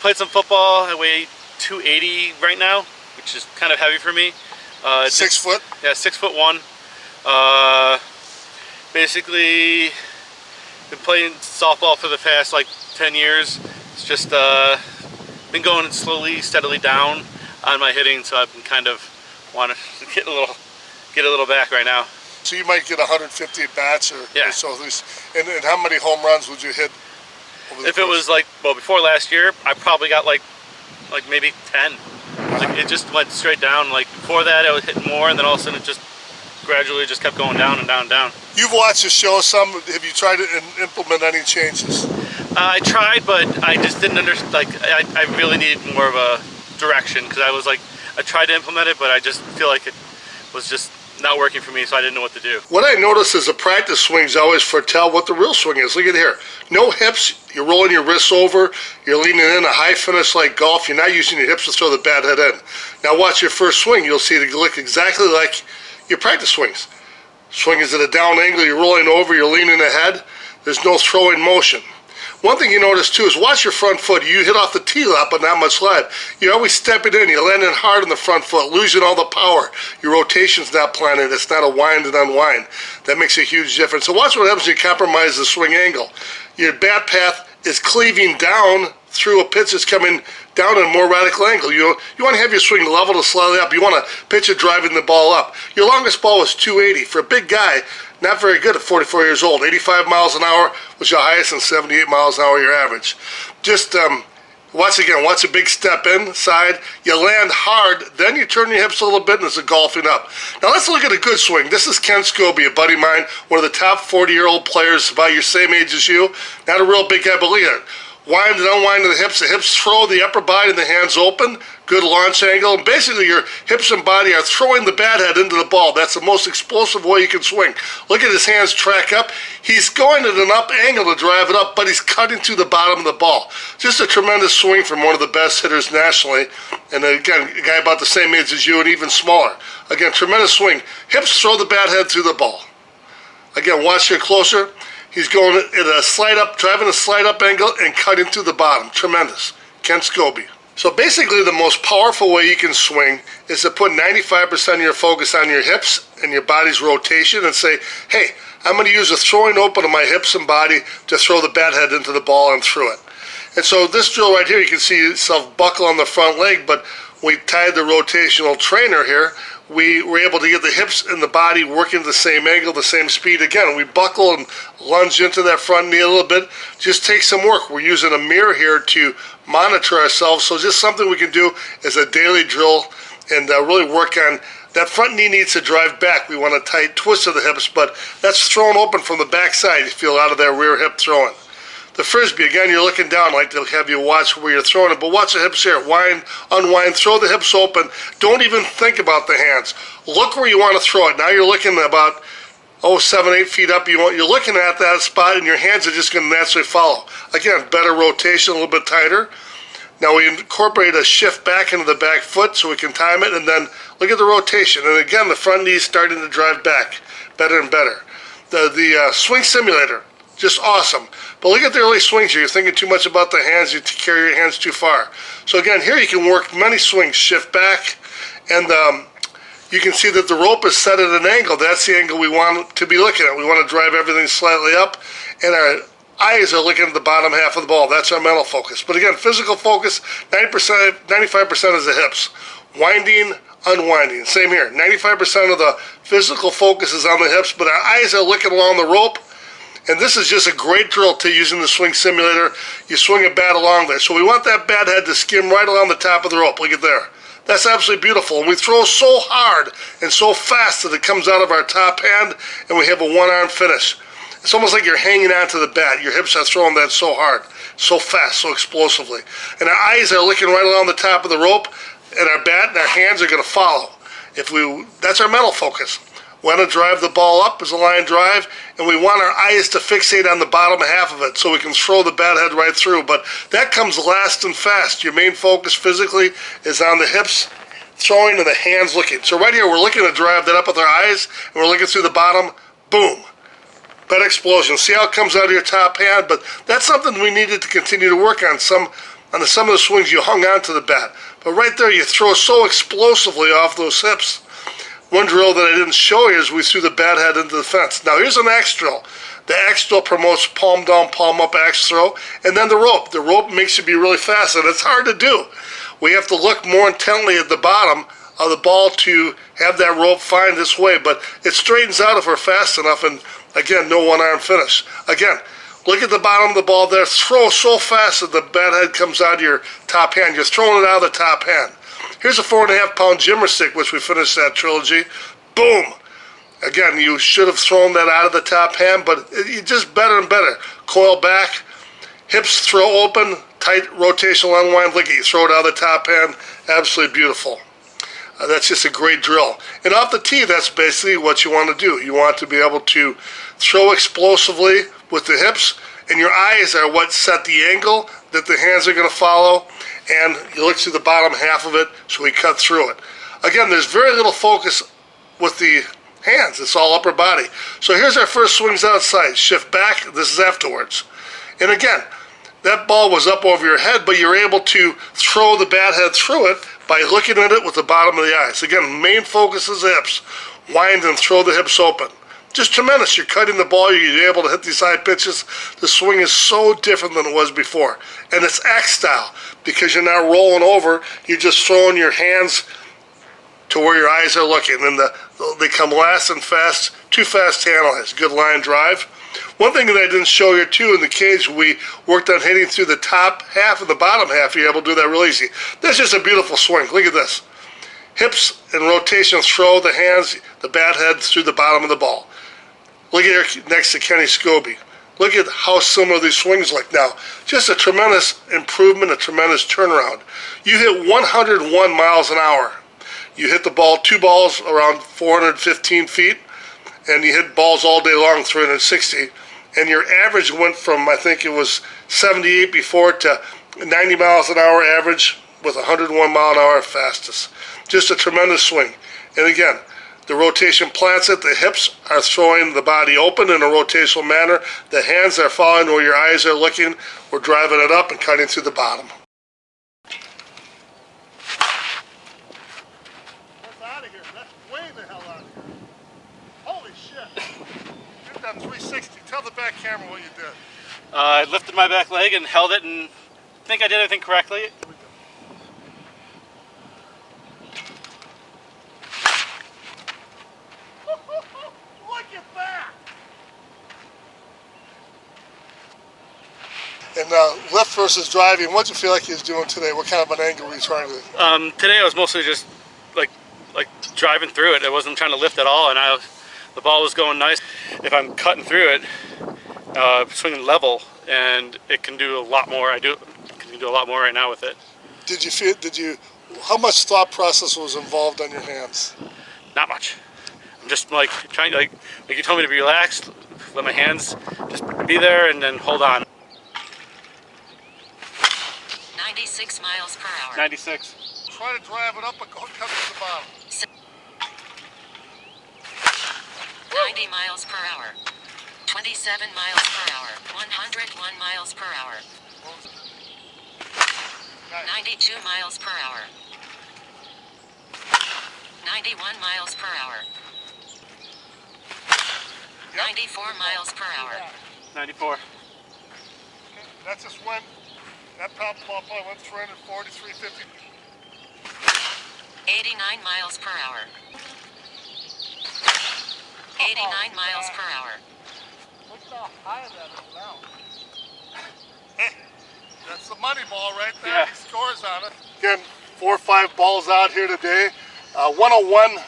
played some football. I weigh 280 right now, which is kind of heavy for me. 6 foot? Yeah, 6'1". Basically, been playing softball for the past like 10 years. It's just been going slowly, steadily down on my hitting, so I've been kind of want to get a little back right now. So you might get 150 at bats or so at least. And how many home runs would you hit? If it was like, well, before last year, I probably got like maybe 10. Like it just went straight down. Like before that, I was hitting more, and then all of a sudden it just gradually just kept going down and down and down. You've watched the show some. Have you tried to implement any changes? I tried, but I just didn't understand. Like I really needed more of a direction, because I tried to implement it, but I just feel like it was just not working for me, so I didn't know what to do. What I notice is the practice swings always foretell what the real swing is. Look at here. No hips. You're rolling your wrists over. You're leaning in. A high finish like golf. You're not using your hips to throw the bat head in. Now watch your first swing. You'll see it look exactly like your practice swings. Swing is at a down angle. You're rolling over. You're leaning ahead. There's no throwing motion. One thing you notice too is watch your front foot. You hit off the tee lot, but not much lead. You're always stepping in. You're landing hard on the front foot, losing all the power. Your rotation's not planted. It's not a wind and unwind. That makes a huge difference. So watch what happens when you compromise the swing angle. Your bat path is cleaving down through a pitch that's coming down at a more radical angle. You want to have your swing level to slightly up. You want to pitch it driving the ball up. Your longest ball was 280. For a big guy, not very good at 44 years old. 85 miles an hour was your highest, and 78 miles an hour your average. Just watch again. Watch a big step inside. You land hard, then you turn your hips a little bit, and it's a golfing up. Now let's look at a good swing. This is Ken Scobie, a buddy of mine, one of the top 40-year-old players, about your same age as you. Not a real big guy, but look at it. Wind and unwind of the hips throw the upper body and the hands open, good launch angle, and basically your hips and body are throwing the bat head into the ball. That's the most explosive way you can swing. Look at his hands track up. He's going at an up angle to drive it up, but he's cutting to the bottom of the ball. Just a tremendous swing from one of the best hitters nationally, and again, a guy about the same age as you and even smaller. Again, tremendous swing. Hips throw the bat head through the ball. Again, watch here closer. He's going at a slide up, driving a slide up angle and cutting to the bottom. Tremendous. Ken Scobie. So basically the most powerful way you can swing is to put 95% of your focus on your hips and your body's rotation and say, hey, I'm going to use a throwing open of my hips and body to throw the bat head into the ball and through it. And so this drill right here, you can see yourself buckle on the front leg, but we tied the rotational trainer here. We were able to get the hips and the body working at the same angle, the same speed. Again, we buckle and lunge into that front knee a little bit. Just take some work. We're using a mirror here to monitor ourselves. So just something we can do as a daily drill and really work on. That front knee needs to drive back. We want a tight twist of the hips, but that's thrown open from the back side. You feel out of that rear hip throwing. The Frisbee, again, you're looking down, like to have you watch where you're throwing it, but watch the hips here. Wind, unwind, throw the hips open. Don't even think about the hands. Look where you want to throw it. Now you're looking about, 7, 8 feet up. You're looking at that spot, and your hands are just going to naturally follow. Again, better rotation, a little bit tighter. Now we incorporate a shift back into the back foot so we can time it, and then look at the rotation. And again, the front knee is starting to drive back better and better. The swing simulator, just awesome. But look at the early swings here. You're thinking too much about the hands. You carry your hands too far. So again, here you can work many swings. Shift back, and you can see that the rope is set at an angle. That's the angle we want to be looking at. We want to drive everything slightly up, and our eyes are looking at the bottom half of the ball. That's our mental focus. But again, physical focus, 90%, 95% is the hips. Winding, unwinding. Same here. 95% of the physical focus is on the hips, but our eyes are looking along the rope. And this is just a great drill to using the swing simulator. You swing a bat along there. So we want that bat head to skim right along the top of the rope. Look at there. That's absolutely beautiful. And we throw so hard and so fast that it comes out of our top hand, and we have a one-arm finish. It's almost like you're hanging onto the bat. Your hips are throwing that so hard, so fast, so explosively. And our eyes are looking right along the top of the rope, and our bat and our hands are going to follow. That's our mental focus. We want to drive the ball up as a line drive, and we want our eyes to fixate on the bottom half of it so we can throw the bat head right through. But that comes last and fast. Your main focus physically is on the hips throwing and the hands looking. So right here, we're looking to drive that up with our eyes, and we're looking through the bottom. Boom. Better explosion. See how it comes out of your top hand? But that's something we needed to continue to work on. Some on some of the swings you hung on to the bat. But right there you throw so explosively off those hips. One drill that I didn't show you is we threw the bat head into the fence. Now here's an axe drill. The axe drill promotes palm down, palm up axe throw, and then the rope. The rope makes you be really fast, and it's hard to do. We have to look more intently at the bottom of the ball to have that rope find its way, but it straightens out if we're fast enough, and again, no one-arm finish. Again, look at the bottom of the ball there. Throw so fast that the bat head comes out of your top hand. You're throwing it out of the top hand. Here's a 4.5-pound jimmer stick, which we finished that trilogy. Boom! Again, you should have thrown that out of the top hand, but you just better and better. Coil back, hips throw open, tight rotational unwind, look at you throw it out of the top hand. Absolutely beautiful. That's just a great drill. And off the tee, that's basically what you want to do. You want to be able to throw explosively with the hips, and your eyes are what set the angle that the hands are going to follow, and you look through the bottom half of it, so we cut through it. Again, there's very little focus with the hands. It's all upper body. So here's our first swings outside. Shift back. This is afterwards. And again, that ball was up over your head, but you're able to throw the bat head through it by looking at it with the bottom of the eyes. Again, main focus is hips. Wind and throw the hips open. Just tremendous. You're cutting the ball. You're able to hit these high pitches. The swing is so different than it was before. And it's axe style because you're not rolling over. You're just throwing your hands to where your eyes are looking. And they come last and fast. Too fast to analyze. Good line drive. One thing that I didn't show you too in the cage, we worked on hitting through the top half and the bottom half. You're able to do that real easy. That's just a beautiful swing. Look at this. Hips and rotation throw the hands, the bat head through the bottom of the ball. Look at here next to Kenny Scobie. Look at how similar these swings look now. Just a tremendous improvement, a tremendous turnaround. You hit 101 miles an hour. You hit the ball, 2 balls around 415 feet, and you hit balls all day long, 360. And your average went from, I think it was 78 before, to 90 miles an hour average with 101 mile an hour fastest. Just a tremendous swing. And again, the rotation plants it. The hips are throwing the body open in a rotational manner. The hands are following where your eyes are looking. We're driving it up and cutting through the bottom. That's out of here. That's way the hell out of here. Holy shit. You've done 360. Tell the back camera what you did. I lifted my back leg and held it, and I think I did everything correctly. And lift versus driving, what do you feel like he was doing today? What kind of an angle were you trying to? Today I was mostly just like driving through it. I wasn't trying to lift at all, and the ball was going nice. If I'm cutting through it, swinging level, and it can do a lot more. I can do a lot more right now with it. How much thought process was involved on your hands? Not much. I'm just like trying, like you told me to be relaxed, let my hands just be there, and then hold on. 96 miles per hour. 96. Try to drive it up and cut to the bottom. 90 miles per hour. 27 miles per hour. 101 miles per hour. 92 miles per hour. 91 miles per hour. 94 miles per hour. 94. That's just when that ball probably went 340, 350. 89 miles per hour. 89 miles per hour. Look how high that is now. Hey, that's the money ball right there. Yeah. He scores on it. Again, 4 or 5 balls out here today. 101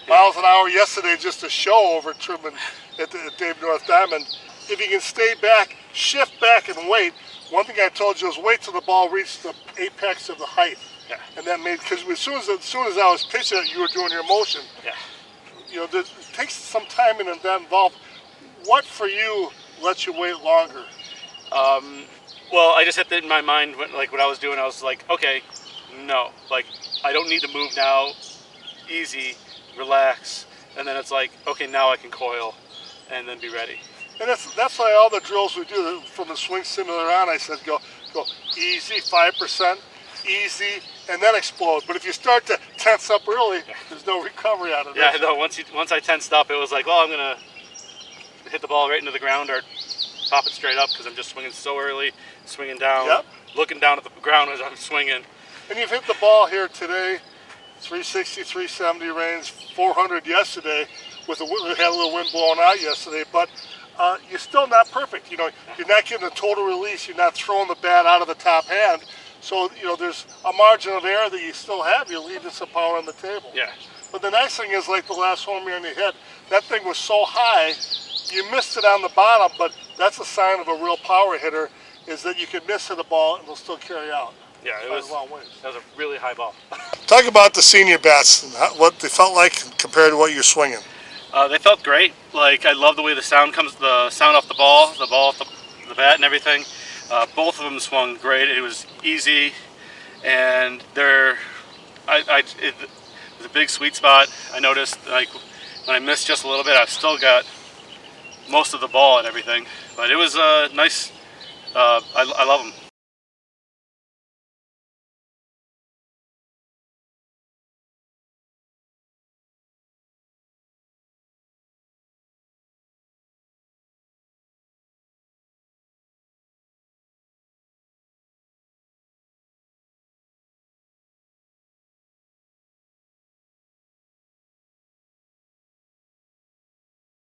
miles an hour yesterday, just a show over Truman at Dave North Diamond. If you can stay back, shift back and wait. One thing I told you is wait till the ball reached the apex of the height. Yeah. And that made, because as soon as I was pitching it, you were doing your motion. Yeah. You know, it takes some time and that involved. What for you lets you wait longer? Well, I just had that in my mind when I was doing. I was like, okay, no, like I don't need to move now. Easy, relax, and then it's like, okay, now I can coil, and then be ready. And that's why all the drills we do from the swing simulator on, I said, go Go easy, 5%, easy, and then explode. But if you start to tense up early, there's no recovery out of Yeah, this. no. Once I tensed up, it was like, well, I'm gonna hit the ball right into the ground or pop it straight up because I'm just swinging so early, swinging down, Yep. looking down at the ground as I'm swinging. And you've hit the ball here today, 360, 370 range, 400 yesterday. We had a little wind blowing out yesterday, but you're still not perfect. You know, you're not getting a total release. You're not throwing the bat out of the top hand. So, you know, there's a margin of error that you still have. You're leaving some power on the table. Yeah. But the nice thing is, like the last home run you hit, that thing was so high, you missed it on the bottom, but that's a sign of a real power hitter, is that you can miss hit a ball and it'll still carry out. Yeah, That was a really high ball. Talk about the senior bats and what they felt like compared to what you're swinging. They felt great. Like, I love the way the sound off the ball off the bat and everything. Both of them swung great. It was easy, and it was a big sweet spot. I noticed, like, when I missed just a little bit, I've still got most of the ball and everything. But it was nice. I love them.